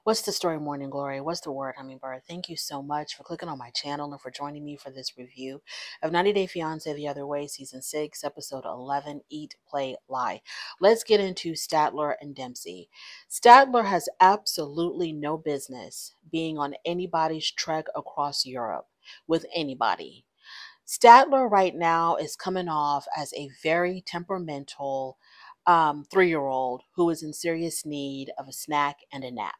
What's the story, Morning Glory? What's the word, Hummingbird? Thank you so much for clicking on my channel and for joining me for this review of 90 Day Fiancé The Other Way, Season 6, Episode 11, Eat, Play, Lie. Let's get into Statler and Dempsey. Statler has absolutely no business being on anybody's trek across Europe with anybody. Statler right now is coming off as a very temperamental 3-year-old who is in serious need of a snack and a nap.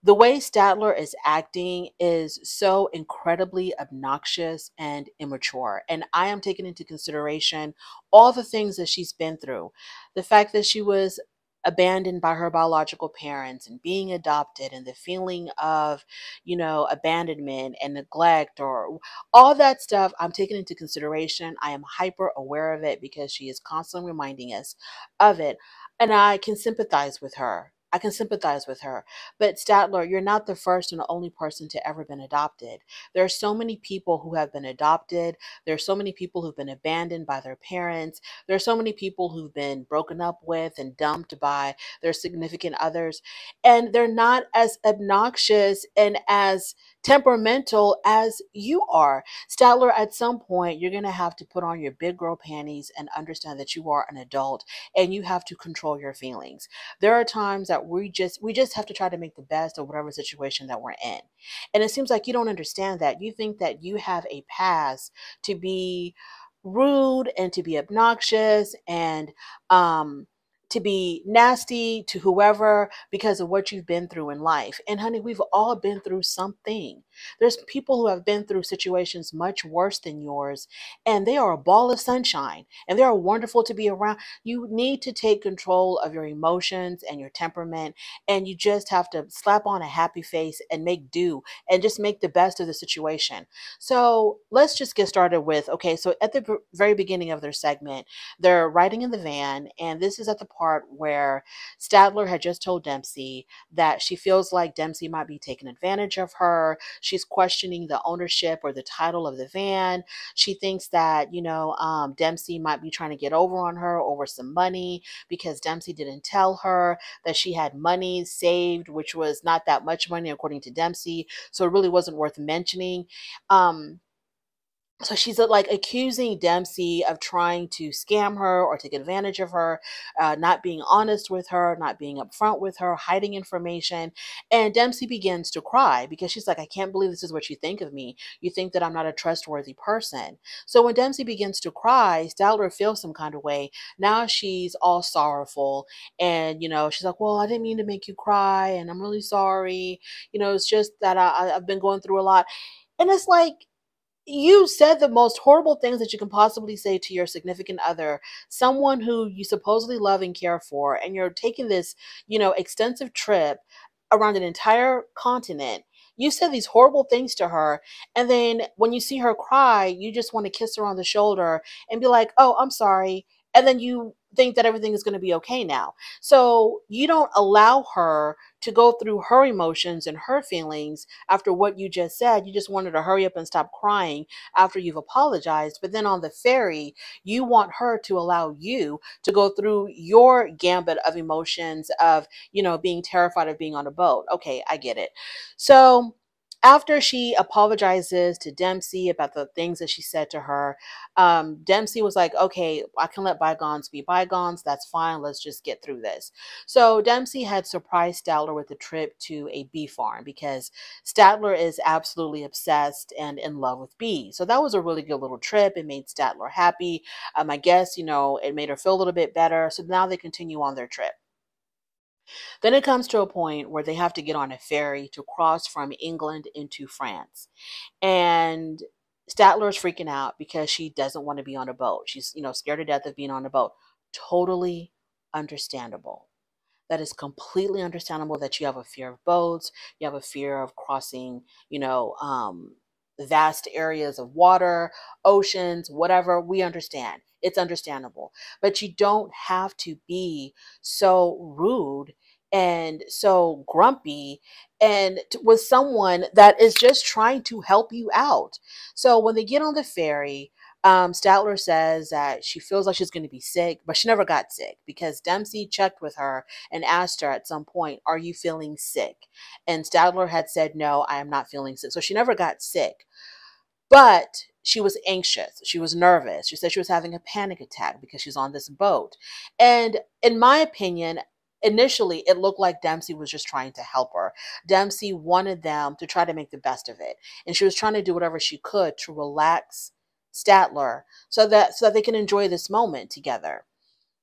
The way Statler is acting is so incredibly obnoxious and immature. And I am taking into consideration all the things that she's been through. The fact that she was abandoned by her biological parents and being adopted and the feeling of, abandonment and neglect or all that stuff I'm taking into consideration. I am hyper aware of it because she is constantly reminding us of it. And I can sympathize with her. I can sympathize with her. But Statler, you're not the first and the only person to ever been adopted. There are so many people who have been adopted. There are so many people who've been abandoned by their parents. There are so many people who've been broken up with and dumped by their significant others. And they're not as obnoxious and as temperamental as you are. Statler, at some point, you're going to have to put on your big girl panties and understand that you are an adult and you have to control your feelings. There are times that we just have to try to make the best of whatever situation that we're in. And it seems like you don't understand that. You think that you have a pass to be rude and to be obnoxious and to be nasty to whoever because of what you've been through in life. And honey, we've all been through something. There's people who have been through situations much worse than yours, and they are a ball of sunshine and they are wonderful to be around. You need to take control of your emotions and your temperament, and you just have to slap on a happy face and make do and just make the best of the situation. So let's just get started with, okay, so at the very beginning of their segment, they're riding in the van, and this is at the part where Statler had just told Dempsey that she feels like Dempsey might be taking advantage of her. She's questioning the ownership or the title of the van. She thinks that, Dempsey might be trying to get over on her over some money because Dempsey didn't tell her that she had money saved, which was not that much money according to Dempsey. So it really wasn't worth mentioning. So she's like accusing Dempsey of trying to scam her or take advantage of her, not being honest with her, not being upfront with her, hiding information. And Dempsey begins to cry because she's like, I can't believe this is what you think of me. You think that I'm not a trustworthy person. So when Dempsey begins to cry, Statler feels some kind of way. Now she's all sorrowful. And, she's like, well, I didn't mean to make you cry. And I'm really sorry. It's just that I've been going through a lot. And it's like, you said the most horrible things that you can possibly say to your significant other, someone who you supposedly love and care for, and you're taking this, extensive trip around an entire continent. You said these horrible things to her, and then when you see her cry, you just want to kiss her on the shoulder and be like, oh, I'm sorry. And then you think that everything is going to be okay now. So you don't allow her to go through her emotions and her feelings after what you just said. You just want her to hurry up and stop crying after you've apologized. But then on the ferry, you want her to allow you to go through your gambit of emotions of, being terrified of being on a boat. Okay, I get it. So after she apologizes to Dempsey about the things that she said to her, Dempsey was like, okay, I can let bygones be bygones. That's fine. Let's just get through this. So Dempsey had surprised Statler with a trip to a bee farm because Statler is absolutely obsessed and in love with bees. So that was a really good little trip. It made Statler happy. I guess, it made her feel a little bit better. So now they continue on their trip. Then it comes to a point where they have to get on a ferry to cross from England into France. And Statler is freaking out because she doesn't want to be on a boat. She's, scared to death of being on a boat. Totally understandable. That is completely understandable that you have a fear of boats. You have a fear of crossing, vast areas of water, oceans, whatever. We understand. It's understandable. But you don't have to be so rude and so grumpy and with someone that is just trying to help you out. So when they get on the ferry, Statler says that she feels like she's going to be sick, but she never got sick because Dempsey checked with her and asked her at some point, "Are you feeling sick?" And Statler had said, "No, I am not feeling sick." So she never got sick. But she was anxious. She was nervous. She said she was having a panic attack because she's on this boat. And in my opinion, initially it looked like Dempsey was just trying to help her. Dempsey wanted them to try to make the best of it. And she was trying to do whatever she could to relax Statler so that they can enjoy this moment together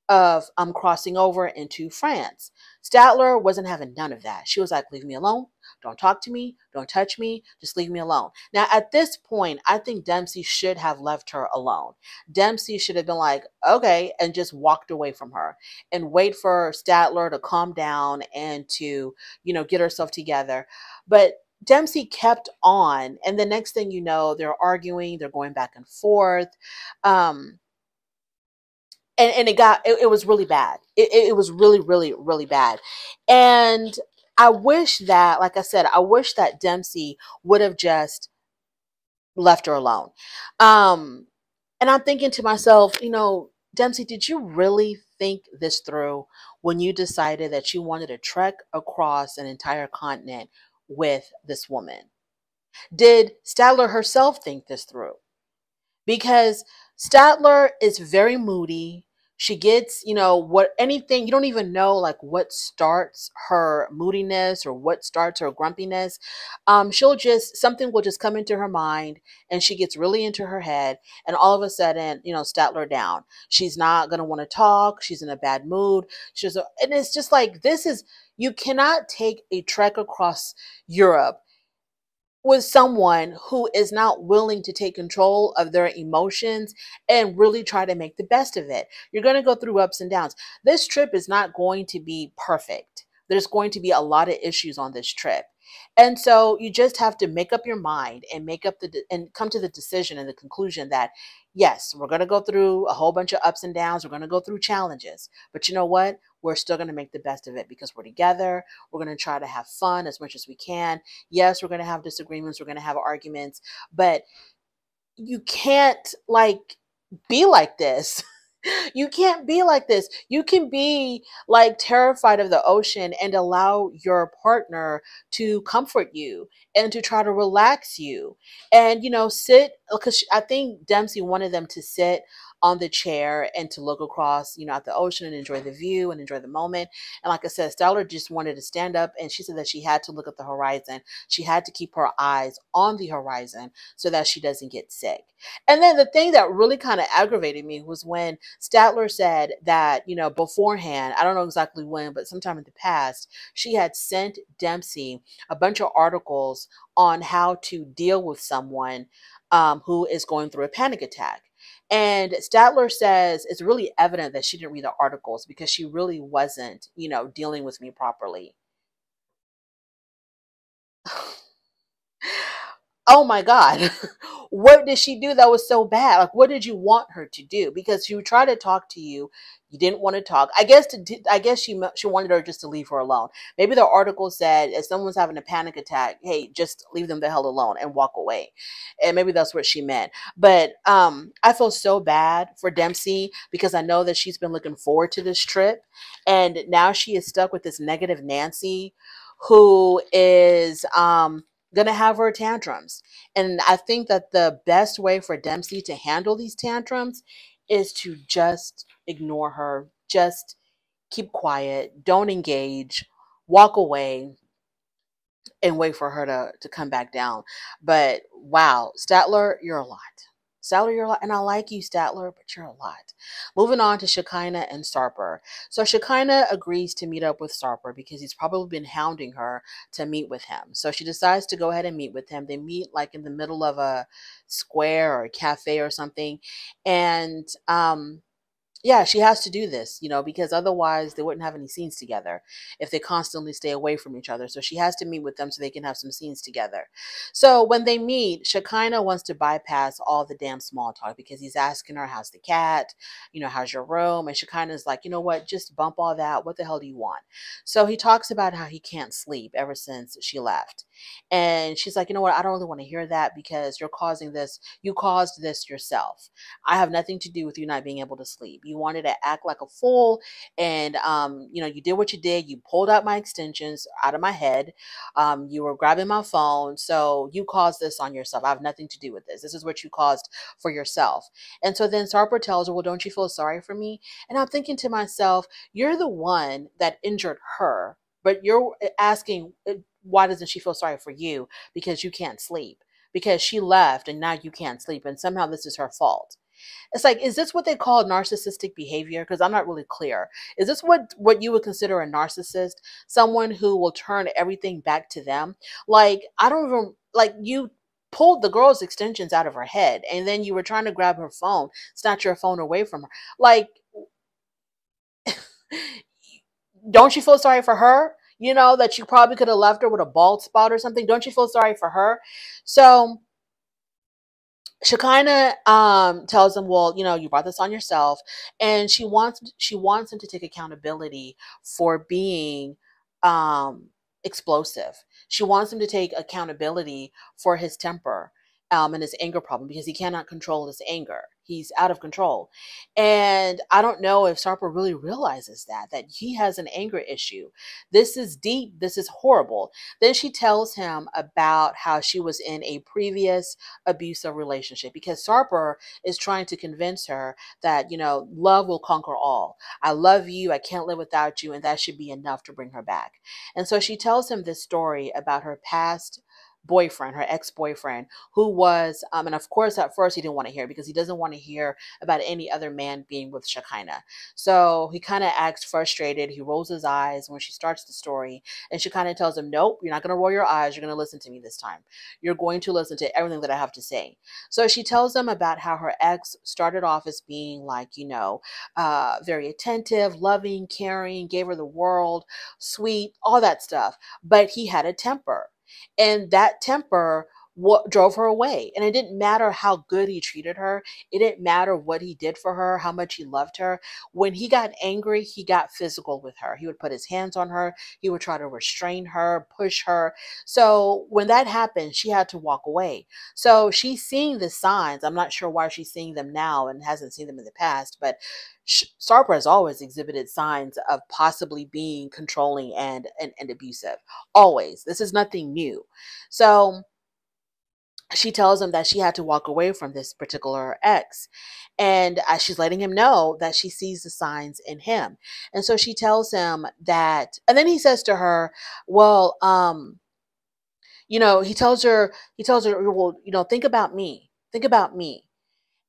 of crossing over into France. Statler wasn't having none of that. She was like, "Leave me alone. Don't talk to me. Don't touch me. Just leave me alone." Now, at this point, I think Dempsey should have left her alone. Dempsey should have been like, "Okay," and just walked away from her and wait for Statler to calm down and to, get herself together. But Dempsey kept on. And the next thing you know, they're arguing, they're going back and forth. Um, and it was really bad. It was really, really, really bad. And I wish that, like I said, I wish that Dempsey would have just left her alone. Um, and I'm thinking to myself, Dempsey, did you really think this through when you decided that you wanted to trek across an entire continent with this woman? Did Statler herself think this through? Because Statler is very moody. She gets, what anything, you don't even know like what starts her moodiness or what starts her grumpiness. Something will just come into her mind and she gets really into her head. And all of a sudden, Statler down. She's not going to want to talk. She's in a bad mood. And it's just like, you cannot take a trek across Europe with someone who is not willing to take control of their emotions and really try to make the best of it. You're going to go through ups and downs. This trip is not going to be perfect. There's going to be a lot of issues on this trip. And so you just have to make up your mind and and come to the decision and the conclusion that yes, we're going to go through a whole bunch of ups and downs. We're going to go through challenges. But you know what? We're still going to make the best of it because we're together. We're going to try to have fun as much as we can. Yes, we're going to have disagreements. We're going to have arguments, but you can't be like this. You can't be like this. You can be like terrified of the ocean and allow your partner to comfort you and to try to relax you and, sit because I think Dempsey wanted them to sit on the chair and to look across, at the ocean and enjoy the view and enjoy the moment. And like I said, Stellar just wanted to stand up and she said that she had to look at the horizon. She had to keep her eyes on the horizon so that she doesn't get sick. And then the thing that really kind of aggravated me was when Statler said that, beforehand, I don't know exactly when, but sometime in the past, she had sent Dempsey a bunch of articles on how to deal with someone who is going through a panic attack. And Statler says it's really evident that she didn't read the articles because she really wasn't, dealing with me properly. Oh my God. What did she do that was so bad? Like, what did you want her to do? Because she would try to talk to you. You didn't want to talk. I guess she wanted her just to leave her alone. Maybe the article said if someone's having a panic attack, hey, just leave them the hell alone and walk away. And maybe that's what she meant. But I feel so bad for Dempsey because I know that she's been looking forward to this trip. And now she is stuck with this negative Nancy who is gonna have her tantrums. And I think that the best way for Dempsey to handle these tantrums is to just ignore her, just keep quiet, don't engage, walk away, and wait for her to come back down. But wow, Statler, you're a lot. Statler, you're a lot. And I like you, Statler, but you're a lot. Moving on to Shakina and Sarper. So Shakina agrees to meet up with Sarper because he's probably been hounding her to meet with him. So she decides to go ahead and meet with him. They meet like in the middle of a square or a cafe or something. And Yeah, she has to do this, because otherwise they wouldn't have any scenes together if they constantly stay away from each other. So she has to meet with them so they can have some scenes together. So when they meet, Shekinah wants to bypass all the damn small talk because he's asking her, how's the cat? How's your room? And Shekinah's like, you know what? Just bump all that. What the hell do you want? So he talks about how he can't sleep ever since she left. And she's like, you know what? I don't really want to hear that because you're causing this. You caused this yourself. I have nothing to do with you not being able to sleep. You wanted to act like a fool, and you did what you did. You pulled out my extensions out of my head. You were grabbing my phone, so you caused this on yourself. I have nothing to do with this. This is what you caused for yourself. And so then Sarper tells her, "Well, don't you feel sorry for me?" And I'm thinking to myself, "You're the one that injured her, but you're asking why doesn't she feel sorry for you because you can't sleep." Because she left and now you can't sleep, and somehow this is her fault. It's like, is this what they call narcissistic behavior? Because I'm not really clear. Is this what you would consider a narcissist? Someone who will turn everything back to them? Like, I don't even, like, you pulled the girl's extensions out of her head and then you were trying to grab her phone, snatch her phone away from her. Like, don't you feel sorry for her? That you probably could have left her with a bald spot or something. Don't you feel sorry for her? So Shekinah tells him, well, you brought this on yourself, and she wants him to take accountability for being um explosive. She wants him to take accountability for his temper and his anger problem because he cannot control his anger. He's out of control. And I don't know if Sarper really realizes that he has an anger issue. This is deep. This is horrible. Then she tells him about how she was in a previous abusive relationship because Sarper is trying to convince her that, love will conquer all. I love you. I can't live without you. And that should be enough to bring her back. And so she tells him this story about her past boyfriend, her ex-boyfriend, who was, and of course, at first he didn't want to hear because he doesn't want to hear about any other man being with Shekinah. So he kind of acts frustrated. He rolls his eyes when she starts the story, and she kind of tells him, nope, you're not going to roll your eyes. You're going to listen to me this time. You're going to listen to everything that I have to say. So she tells him about how her ex started off as being like, very attentive, loving, caring, gave her the world, sweet, all that stuff. But he had a temper. And that temper drove her away. And it didn't matter how good he treated her. It didn't matter what he did for her, how much he loved her. When he got angry, he got physical with her. He would put his hands on her. He would try to restrain her, push her. So when that happened, she had to walk away. So she's seeing the signs. I'm not sure why she's seeing them now and hasn't seen them in the past, but Sarper has always exhibited signs of possibly being controlling and abusive. Always. This is nothing new. So she tells him that she had to walk away from this particular ex. And she's letting him know that she sees the signs in him. And so she tells him that, and then he says to her, well, he tells her, well, think about me. Think about me.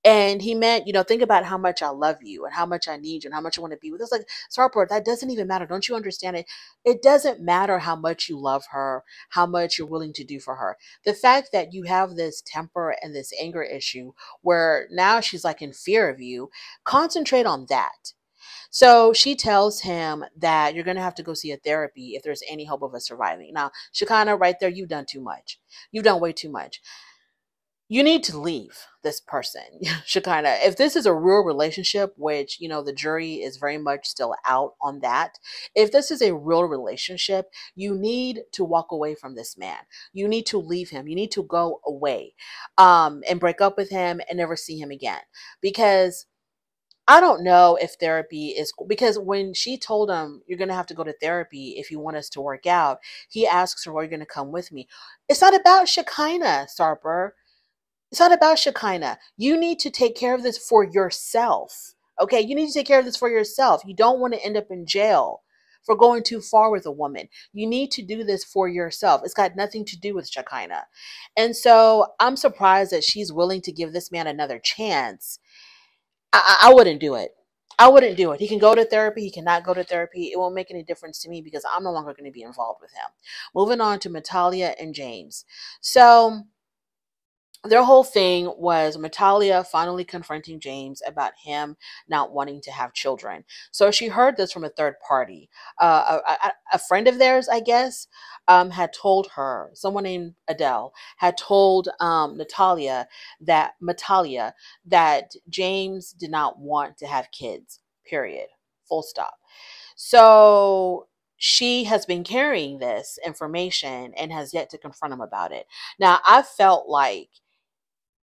And he meant, think about how much I love you and how much I need you and how much I want to be with. It's like, Sarper, that doesn't even matter. Don't you understand it? It doesn't matter how much you love her, how much you're willing to do for her. The fact that you have this temper and this anger issue where now she's like in fear of you, concentrate on that. So she tells him that you're going to have to go see a therapy if there's any hope of us surviving. Now, Shekinah, right there, you've done too much. You've done way too much. You need to leave this person, Shekinah. If this is a real relationship, which, the jury is very much still out on that. If this is a real relationship, you need to walk away from this man. You need to leave him. You need to go away, and break up with him and never see him again. Because I don't know if therapy is, because when she told him, you're going to have to go to therapy if you want us to work out, he asks her, are you going to come with me? It's not about Shekinah, Sarper. It's not about Shekinah. You need to take care of this for yourself. Okay, you need to take care of this for yourself. You don't want to end up in jail for going too far with a woman. You need to do this for yourself. It's got nothing to do with Shekinah. And so I'm surprised that she's willing to give this man another chance. I wouldn't do it. I wouldn't do it. He can go to therapy. He cannot go to therapy. It won't make any difference to me because I'm no longer going to be involved with him. Moving on to Matalia and James. So their whole thing was Matalia finally confronting James about him not wanting to have children. So she heard this from a third party. A friend of theirs, I guess, had told her, someone named Adele had told Matalia that James did not want to have kids, period, full stop. So she has been carrying this information and has yet to confront him about it. Now, I felt like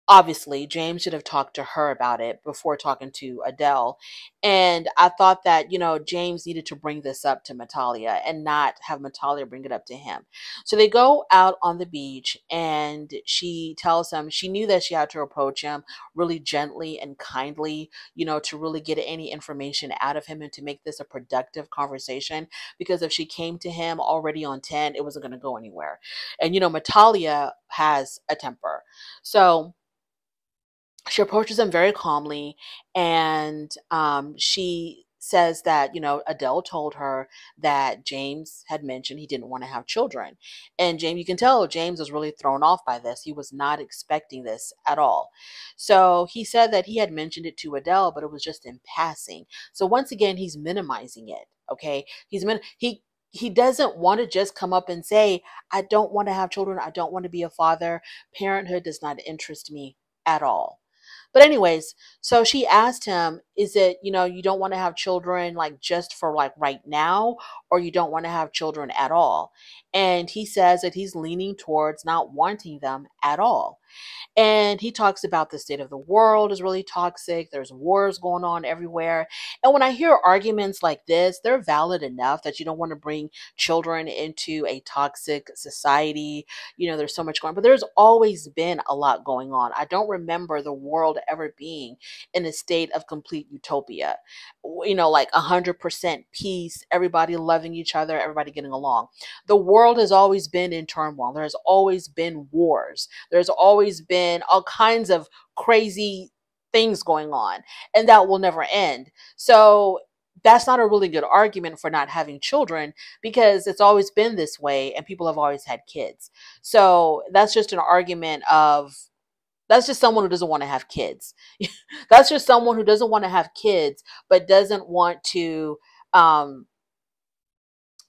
obviously James should have talked to her about it before talking to Adele. And I thought that, James needed to bring this up to Matalia and not have Matalia bring it up to him. So they go out on the beach and she tells him she knew that she had to approach him really gently and kindly, to really get any information out of him and to make this a productive conversation. Because if she came to him already on 10, it wasn't going to go anywhere. And, Matalia has a temper. So she approaches him very calmly, and she says that Adele told her that James had mentioned he didn't want to have children. And James, you can tell James was really thrown off by this. He was not expecting this at all. So he said that he had mentioned it to Adele, but it was just in passing. So once again, he's minimizing it. Okay, he doesn't want to just come up and say, I don't want to have children, I don't want to be a father, parenthood does not interest me at all. But anyways, so she asked him, is it, you don't want to have children like just for like right now, or you don't want to have children at all? And he says that he's leaning towards not wanting them at all. And he talks about the state of the world is really toxic. There's wars going on everywhere. And when I hear arguments like this, they're valid enough that you don't want to bring children into a toxic society. There's so much going on, but there's always been a lot going on. I don't remember the world ever being in a state of complete utopia, like 100% peace, everybody loving each other, everybody getting along. The world has always been in turmoil. There's always been wars. There's always been all kinds of crazy things going on, and that will never end. So that's not a really good argument for not having children, because it's always been this way and people have always had kids. So that's just an argument of, that's just someone who doesn't want to have kids. That's just someone who doesn't want to have kids, but um,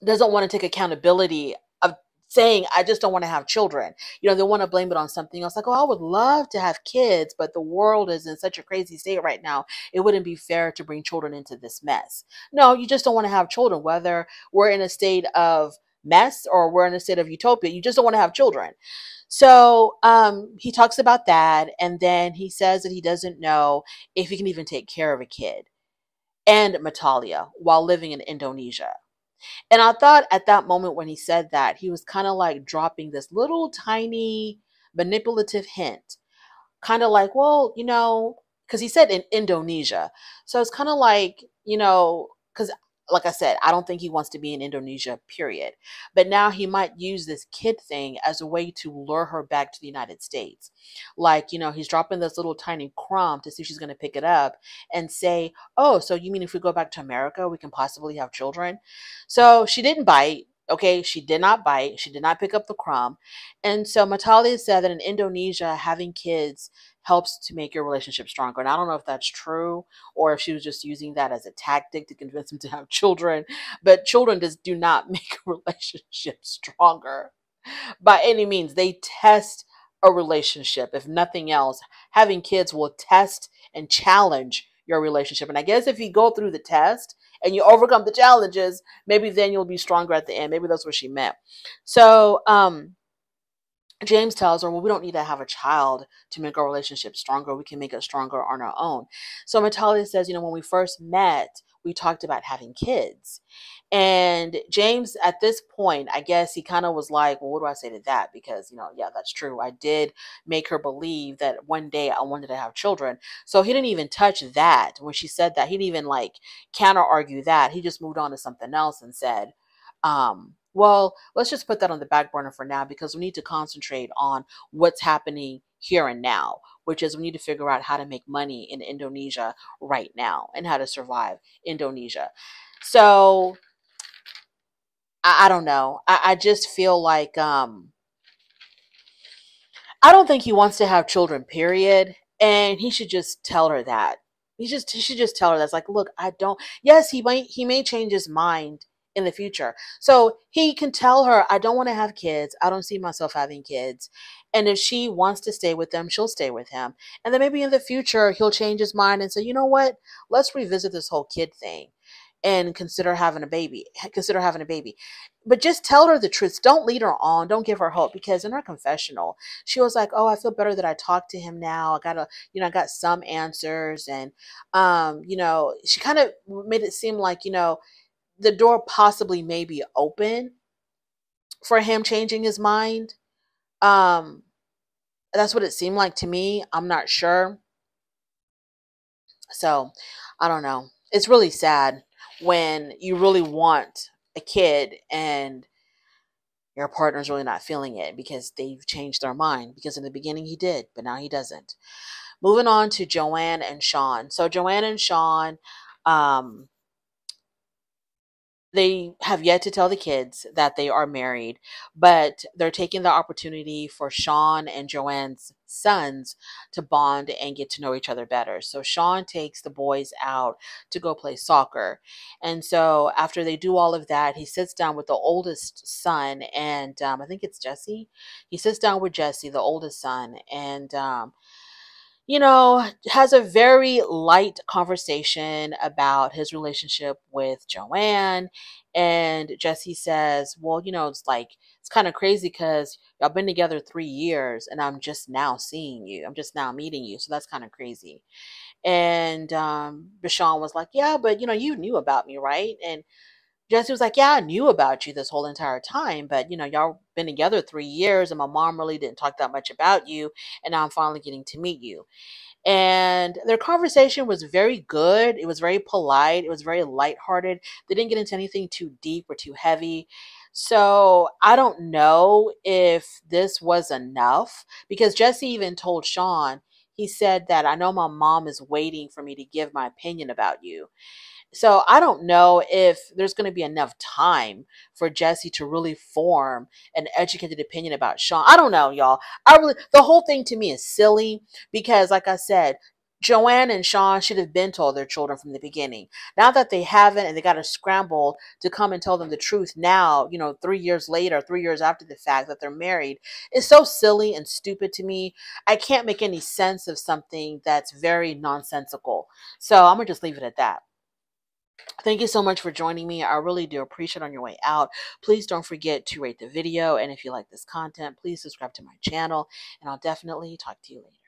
doesn't want to take accountability of saying, I just don't want to have children. They want to blame it on something else. Like, oh, I would love to have kids, but the world is in such a crazy state right now. It wouldn't be fair to bring children into this mess. No, you just don't want to have children, whether we're in a state of mess or we're in a state of utopia. You just don't want to have children. So he talks about that. And then he says that he doesn't know if he can even take care of a kid and Matalia while living in Indonesia. And I thought at that moment when he said that, he was kind of like dropping this little tiny manipulative hint, kind of like, well, because he said in Indonesia. So it's kind of like, because like I said, I don't think he wants to be in Indonesia, period. But now he might use this kid thing as a way to lure her back to the United States. Like, he's dropping this little tiny crumb to see if she's going to pick it up and say, oh, so you mean if we go back to America, we can possibly have children? So she didn't bite. Okay, she did not bite. She did not pick up the crumb. And so Matalia said that in Indonesia, having kids helps to make your relationship stronger. And I don't know if that's true or if she was just using that as a tactic to convince him to have children. But children just do not make a relationship stronger by any means. They test a relationship. If nothing else, having kids will test and challenge your relationship. And I guess if you go through the test and you overcome the challenges, maybe then you'll be stronger at the end. Maybe that's what she meant. So, James tells her, well, we don't need to have a child to make our relationship stronger. We can make it stronger on our own. So Matalia says, when we first met, we talked about having kids. And James, at this point, I guess he kind of was like, well, what do I say to that? Because, yeah, that's true. I did make her believe that one day I wanted to have children. So he didn't even touch that when she said that. He didn't even like counter argue that. He just moved on to something else and said, well, let's just put that on the back burner for now, because we need to concentrate on what's happening here and now, which is we need to figure out how to make money in Indonesia right now and how to survive Indonesia. So I don't know. I just feel like I don't think he wants to have children, period. And he should just tell her that. He should just tell her that's like, look, I don't. Yes, he may change his mind in the future. So he can tell her, I don't want to have kids. I don't see myself having kids. And if she wants to stay with them, she'll stay with him. And then maybe in the future he'll change his mind and say, you know what? Let's revisit this whole kid thing and consider having a baby. Consider having a baby. But just tell her the truth. Don't lead her on. Don't give her hope, because in her confessional, she was like, "Oh, I feel better that I talked to him now. I got I got some answers." And she kind of made it seem like, the door possibly may be open for him changing his mind. Um, that's what it seemed like to me. I'm not sure. So, I don't know. It's really sad when you really want a kid and your partner's really not feeling it because they've changed their mind. Because in the beginning he did, but now he doesn't. Moving on to Joanne and Shawn. So Joanne and Shawn, um, they have yet to tell the kids that they are married, but they're taking the opportunity for Shawn and Joanne's sons to bond and get to know each other better. So Shawn takes the boys out to go play soccer. And so after they do all of that, he sits down with the oldest son, and I think it's Jesse. He sits down with Jesse, the oldest son, and has a very light conversation about his relationship with Joanne. And Jesse says, well, it's kind of crazy because y'all been together 3 years and I'm just now seeing you. I'm just now meeting you. So that's kind of crazy. And Bashan was like, yeah, but you knew about me, right? And Jesse was like, yeah, I knew about you this whole entire time, but y'all been together 3 years and my mom really didn't talk that much about you. And now I'm finally getting to meet you. And their conversation was very good. It was very polite. It was very lighthearted. They didn't get into anything too deep or too heavy. So I don't know if this was enough, because Jesse even told Shawn, he said that I know my mom is waiting for me to give my opinion about you. So I don't know if there's going to be enough time for Jesse to really form an educated opinion about Shawn. I don't know, y'all. The whole thing to me is silly because, like I said, Joanne and Shawn should have been told their children from the beginning. Now that they haven't, and they got to scramble to come and tell them the truth now, 3 years later, 3 years after the fact that they're married, is so silly and stupid to me. I can't make any sense of something that's very nonsensical. So I'm going to just leave it at that. Thank you so much for joining me. I really do appreciate it. On your way out, please don't forget to rate the video. And if you like this content, please subscribe to my channel. And I'll definitely talk to you later.